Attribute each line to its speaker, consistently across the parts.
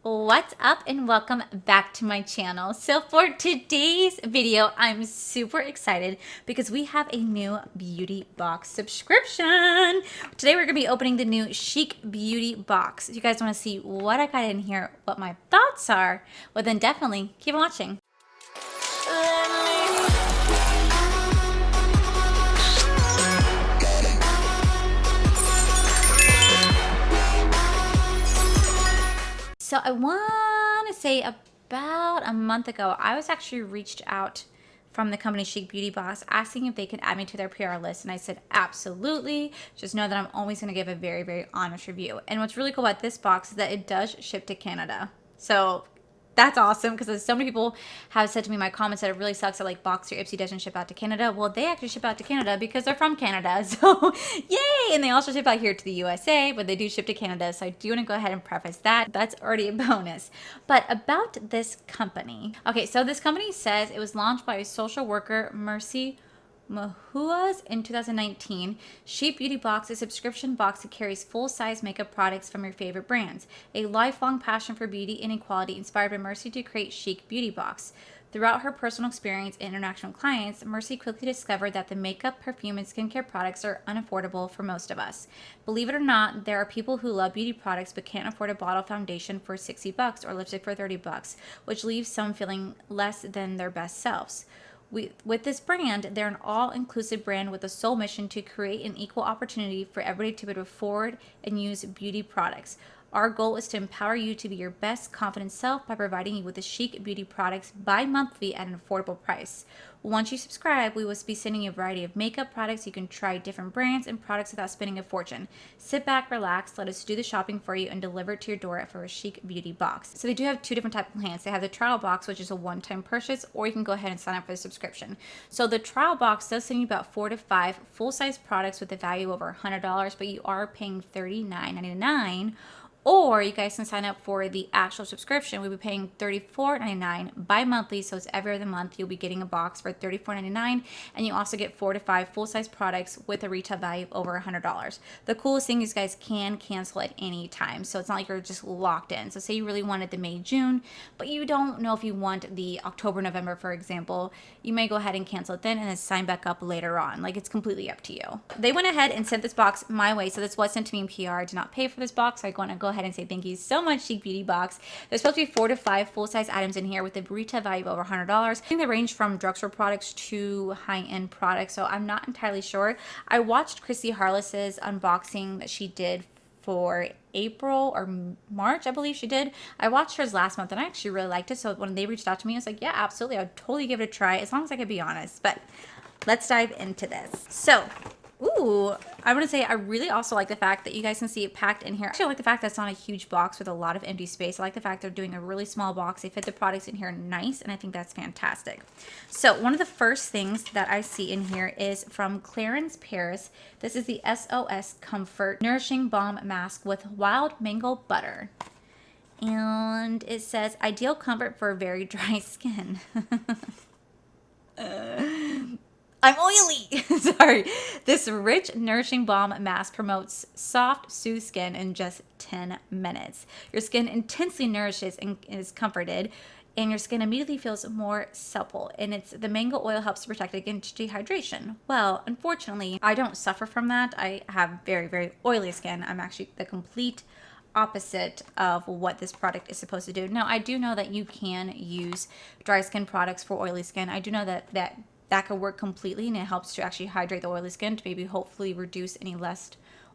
Speaker 1: What's up and welcome back to my channel. So for today's video, I'm super excited because we have a new beauty box subscription. Today we're going to be opening the new Chic beauty box. If you guys want to see what I got in here, what my thoughts are, well then definitely keep watching. So I want to say about a month ago, I was actually reached out from the company Chic Beauty Box asking if they could add me to their PR list. And I said, absolutely. Just know that I'm always going to give a very, very honest review. And what's really cool about this box is that it does ship to Canada. So that's awesome because so many people have said to me in my comments that it really sucks that like Box or Ipsy doesn't ship out to Canada. Well, they actually ship out to Canada because they're from Canada. So yay! And they also ship out here to the USA, but they do ship to Canada. So I do want to go ahead and preface that. That's already a bonus. But about this company. Okay, so this company says it was launched by a social worker, Mercy Mahuas in 2019. Chic Beauty Box, a subscription box that carries full-size makeup products from your favorite brands. A lifelong passion for beauty and equality inspired by Mercy to create Chic Beauty Box. Throughout her personal experience and interaction with clients, Mercy quickly discovered that the makeup, perfume, and skincare products are unaffordable for most of us. Believe it or not, there are people who love beauty products but can't afford a bottle foundation for $60 or lipstick for $30, which leaves some feeling less than their best selves. With this brand, they're an all-inclusive brand with a sole mission to create an equal opportunity for everybody to be able to afford and use beauty products. Our goal is to empower you to be your best confident self by providing you with the Chic beauty products bi-monthly at an affordable price. Once you subscribe, we will be sending you a variety of makeup products. You can try different brands and products without spending a fortune. Sit back, relax, let us do the shopping for you and deliver it to your door for a Chic beauty box. So they do have two different types of plans. They have the trial box, which is a one-time purchase, or you can go ahead and sign up for the subscription. So the trial box does send you about 4 to 5 full-size products with a value over $100, but you are paying $39.99. Or you guys can sign up for the actual subscription. We'll be paying $34.99 bi-monthly, so it's every other month. You'll be getting a box for $34.99, and you also get 4 to 5 full-size products with a retail value of over $100. The coolest thing is you guys can cancel at any time, so it's not like you're just locked in. So say you really wanted the May, June, but you don't know if you want the October, November, for example, you may go ahead and cancel it then and then sign back up later on. Like, it's completely up to you. They went ahead and sent this box my way, so this was sent to me in PR. I did not pay for this box, so I want to go ahead and say thank you so much, Chic Beauty Box. There's supposed to be 4 to 5 full-size items in here with a retail value of over $100. I think they range from drugstore products to high-end products, so I'm not entirely sure. I watched Chrissy Harless's unboxing that she did for April or March, I believe she did. I watched hers last month and I actually really liked it, so when they reached out to me, I was like, yeah, absolutely, I would totally give it a try as long as I could be honest. But let's dive into this. So ooh, I'm going to say I really also like the fact that you guys can see it packed in here. Actually, I like the fact that it's not a huge box with a lot of empty space. I like the fact they're doing a really small box. They fit the products in here nice, and I think that's fantastic. So one of the first things that I see in here is from Clarins Paris. This is the SOS Comfort Nourishing Balm Mask with Wild Mango Butter. And it says, ideal comfort for very dry skin. I'm oily. Sorry. This rich, nourishing balm mask promotes soft, soothed skin in just 10 minutes. Your skin intensely nourishes and is comforted, and your skin immediately feels more supple. And the mango oil helps to protect against dehydration. Well, unfortunately, I don't suffer from that. I have very, very oily skin. I'm actually the complete opposite of what this product is supposed to do. Now, I do know that you can use dry skin products for oily skin. I do know that could work completely, and it helps to actually hydrate the oily skin to maybe hopefully reduce any less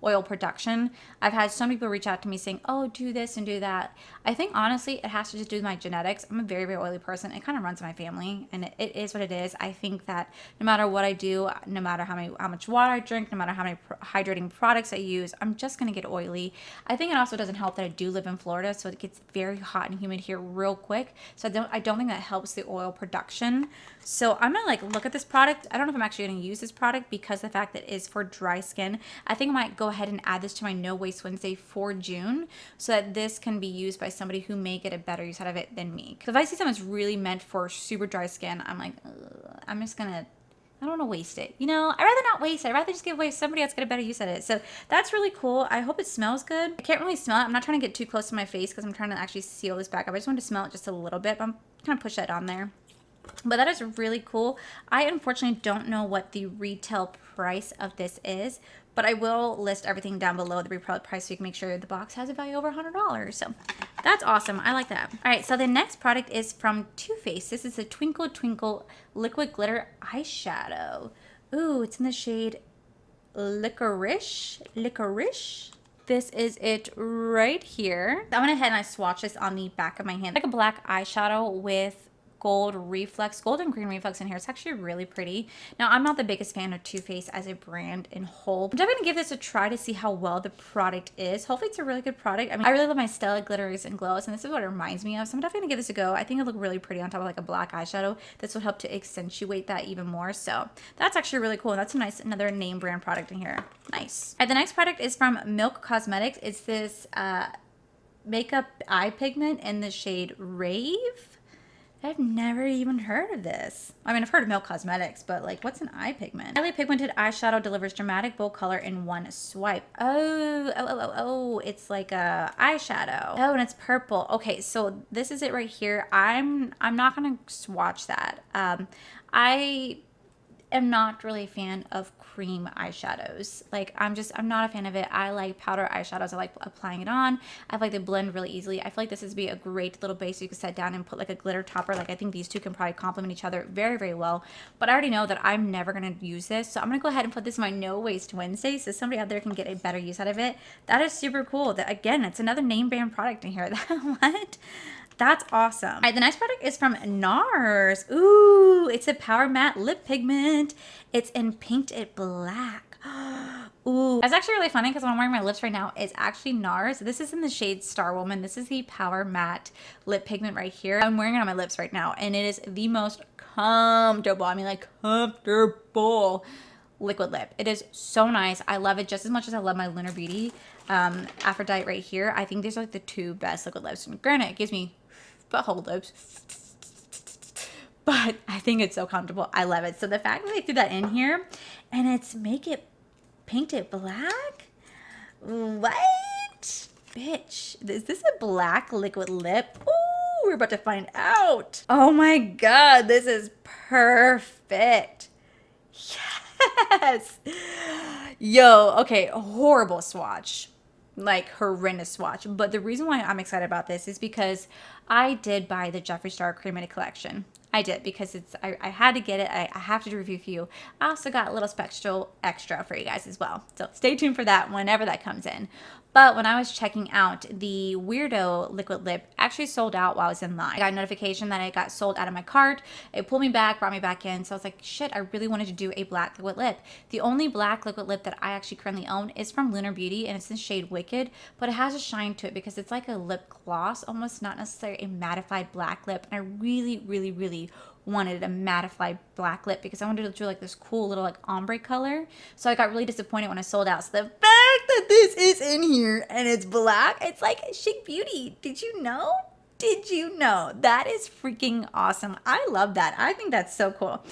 Speaker 1: oil production. I've had some people reach out to me saying, oh, do this and do that. I think honestly it has to just do with my genetics. I'm a very, very oily person. It kind of runs in my family, and it is what it is. I think that no matter what I do, no matter how much water I drink, no matter how many hydrating products I use, I'm just going to get oily. I think it also doesn't help that I do live in Florida, so it gets very hot and humid here real quick. So I don't think that helps the oil production. So I'm going to look at this product. I don't know if I'm actually going to use this product because the fact that it is for dry skin. I think I might go ahead and add this to my No Waste Wednesday for June so that this can be used by somebody who may get a better use out of it than me. Because if I see something that's really meant for super dry skin, I'm like, I'm just going to I don't want to waste it. You know, I'd rather not waste it. I'd rather just give away somebody else get a better use at it. So that's really cool. I hope it smells good. I can't really smell it. I'm not trying to get too close to my face because I'm trying to actually seal this back up. I just wanted to smell it just a little bit, but I'm going to push that on there. But that is really cool. I unfortunately don't know what the retail price of this is, but I will list everything down below the retail price so you can make sure the box has a value over $100. So that's awesome. I like that. All right, so the next product is from Too Faced. This is a Twinkle Twinkle Liquid Glitter Eyeshadow. Ooh, it's in the shade Licorice. Licorice. This is it right here. I went ahead and I swatched this on the back of my hand. Like a black eyeshadow with gold reflex, gold and green reflex in here. It's actually really pretty. Now, I'm not the biggest fan of Too Faced as a brand in whole. I'm definitely gonna give this a try to see how well the product is. Hopefully it's a really good product. I mean, I really love my Stella glitters and glows, and this is what it reminds me of. So I'm definitely gonna give this a go. I think it'll look really pretty on top of like a black eyeshadow. This will help to accentuate that even more. So that's actually really cool. That's a nice, another name brand product in here. Nice. All right, the next product is from Milk Cosmetics. It's this makeup eye pigment in the shade Rave. I've never even heard of this. I mean, I've heard of Milk Cosmetics, but like, what's an eye pigment? Highly pigmented eyeshadow delivers dramatic bold color in one swipe. Oh, it's like a eyeshadow. Oh, and it's purple. Okay, so this is it right here. I'm not gonna swatch that. I am not really a fan of cream eyeshadows. Like, I'm not a fan of it. I like powder eyeshadows. I like applying it on. I feel like they blend really easily. I feel like this would be a great little base you could set down and put like a glitter topper. Like, I think these two can probably complement each other very, very well. But I already know that I'm never going to use this. So I'm going to go ahead and put this in my No Waste Wednesday so somebody out there can get a better use out of it. That is super cool. That, again, it's another name brand product in here. What? That's awesome. All right, the next product is from NARS. Ooh, it's a Power Matte Lip Pigment. It's in Painted Black. Ooh. That's actually really funny because what I'm wearing my lips right now is actually NARS. This is in the shade Star Woman. This is the Power Matte Lip Pigment right here. I'm wearing it on my lips right now, and it is the most comfortable. I mean, like, comfortable liquid lip. It is so nice. I love it just as much as I love my Lunar Beauty Aphrodite right here. I think these are like the two best liquid lips. And granted, it gives me butthole lips, but I think it's so comfortable. I love it. So the fact that they threw that in here and it's make it painted black, what? Bitch, is this a black liquid lip? Ooh, we're about to find out. Oh my God, this is perfect. Yes. Yo, okay, horrible swatch. Like, horrendous swatch. But the reason why I'm excited about this is because I did buy the Jeffree Star Cremated Collection. I did because I had to get it. I have to review for you. I also got a little special extra for you guys as well. So stay tuned for that whenever that comes in. But when I was checking out, the Weirdo liquid lip actually sold out while I was in line. I got a notification that it got sold out of my cart. It pulled me back, brought me back in. So I was like, shit, I really wanted to do a black liquid lip. The only black liquid lip that I actually currently own is from Lunar Beauty, and it's in shade Wicked, but it has a shine to it because it's like a lip gloss, almost not necessarily a mattified black lip. And I really, really, really wanted a mattified black lip because I wanted to do like this cool little like ombre color. So I got really disappointed when I sold out. So the fact that this is in here and it's black, it's like Chic Beauty. Did you know? Did you know? That is freaking awesome. I love that. I think that's so cool.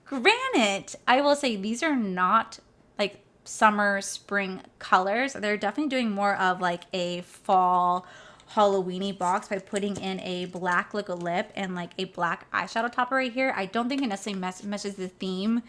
Speaker 1: Granted, I will say these are not like summer, spring colors. They're definitely doing more of like a fall Halloweeny box by putting in a black liquid lip and like a black eyeshadow topper right here. I don't think it necessarily meshes the theme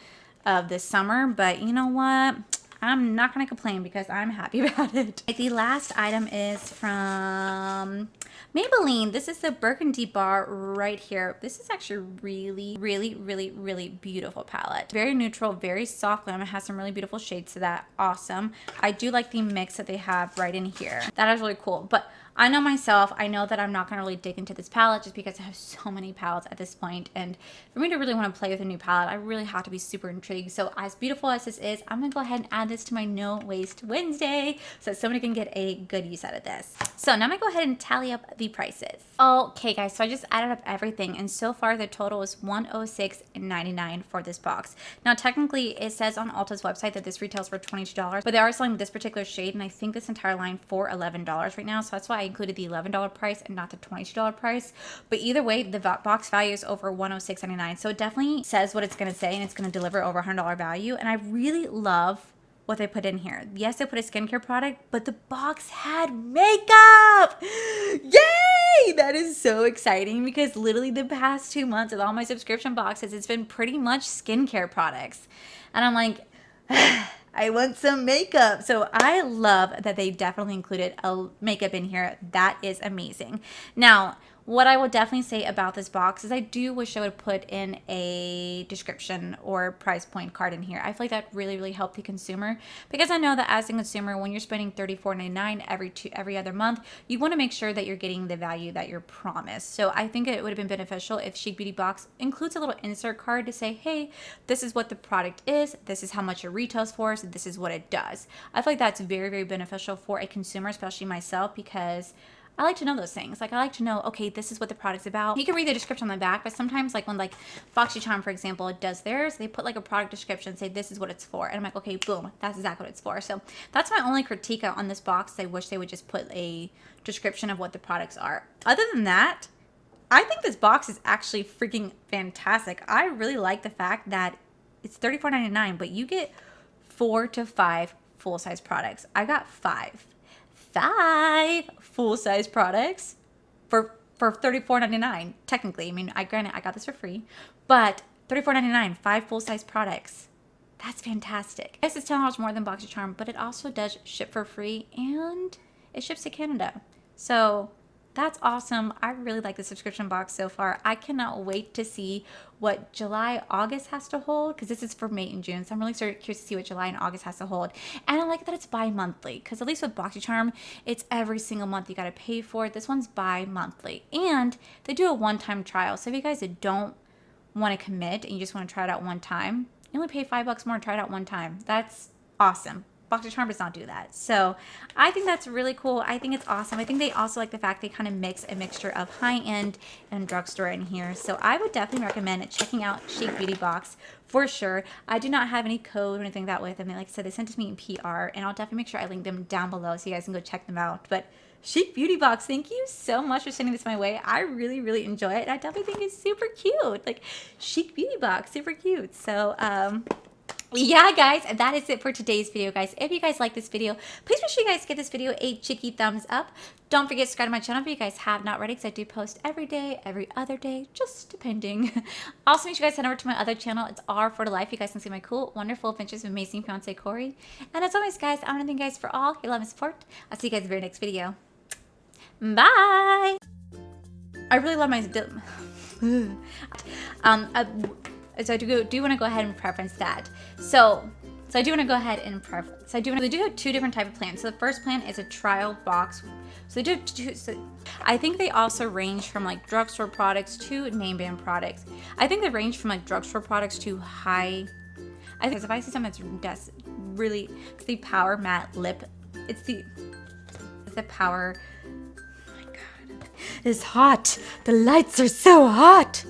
Speaker 1: of this summer, but you know what? I'm not going to complain because I'm happy about it. The last item is from Maybelline. This is the Burgundy Bar right here. This is actually really, really, really, really beautiful palette. Very neutral, very soft glam. It has some really beautiful shades to that. Awesome. I do like the mix that they have right in here. That is really cool. But I know myself, I know that I'm not going to really dig into this palette just because I have so many palettes at this point. And for me to really want to play with a new palette, I really have to be super intrigued. So as beautiful as this is, I'm going to go ahead and add this to my No Waste Wednesday so that somebody can get a good use out of this. So now I'm going to go ahead and tally up the prices. Okay guys, so I just added up everything and so far the total is $106.99 for this box. Now technically it says on Ulta's website that this retails for $22, but they are selling this particular shade and I think this entire line for $11 right now. So that's why I included the $11 price and not the $22 price. But either way, the box value is over $106.99. So it definitely says what it's going to say, and it's going to deliver over $100 value. And I really love what they put in here. Yes, they put a skincare product, but the box had makeup. Yay! That is so exciting because literally the past 2 months with all my subscription boxes, it's been pretty much skincare products. And I'm like, I want some makeup. So I love that they definitely included a makeup in here. That is amazing. Now, what I will definitely say about this box is I do wish I would put in a description or price point card in here. I feel like that really helped the consumer, because I know that as a consumer, when you're spending $34.99 every other month, you want to make sure that you're getting the value that you're promised. So I think it would have been beneficial if Chic Beauty Box includes a little insert card to say, hey, this is what the product is, this is how much it retails for, so this is what it does. I feel like that's very beneficial for a consumer, especially myself, because I like to know those things. Like, I like to know, okay, this is what the product's about. You can read the description on the back, but sometimes, like when like Boxycharm, for example, it does theirs, they put like a product description, say this is what it's for. And I'm like, okay, boom, that's exactly what it's for. So that's my only critique on this box. I wish they would just put a description of what the products are. Other than that, I think this box is actually freaking fantastic. I really like the fact that it's $34.99, but you get 4 to 5 full-size products. I got 5 full-size products for $34.99. Technically, I mean, granted, I got this for free, but $34.99, 5 full-size products. That's fantastic. Yes, it's $10 more than Boxycharm, but it also does ship for free, and it ships to Canada. So that's awesome. I really like the subscription box so far. I cannot wait to see what July, August has to hold, because this is for May and June. So I'm really curious to see what July and August has to hold. And I like that it's bi-monthly, because at least with Boxycharm, it's every single month you got to pay for it. This one's bi-monthly. And they do a one-time trial. So if you guys don't want to commit and you just want to try it out one time, you only pay $5 more and try it out one time. That's awesome. Boxycharm does not do that. So I think that's really cool. I think it's awesome. I think they also like the fact they kind of mix a mixture of high-end and drugstore in here. So I would definitely recommend checking out Chic Beauty Box for sure. I do not have any code or anything that with them. Like I said, they sent it to me in PR, and I'll definitely make sure I link them down below so you guys can go check them out. But Chic Beauty Box, thank you so much for sending this my way. I really enjoy it. I definitely think it's super cute. Like, Chic Beauty Box, super cute. So, yeah, guys, that is it for today's video, guys. If you guys like this video, please make sure you guys give this video a cheeky thumbs up. Don't forget to subscribe to my channel if you guys have not already, because I do post every day, every other day, just depending. Also, make sure you guys head over to my other channel. It's R for the Life. You guys can see my cool, wonderful adventures with amazing fiance Corey. And as always, guys, I want to thank you guys for all your love and support. I'll see you guys in the very next video. Bye. I really love my so I do want to go ahead and preference that. So I do want to go ahead and preference. They do have 2 different type of plans. So the first plan is a trial box. So they do have 2. So I think they also range from like drugstore products to name brand products. I think they range from like drugstore products to high. I think if I see something that's really, it's the Power Matte Lip. It's the Power. Oh my God, it's hot. The lights are so hot.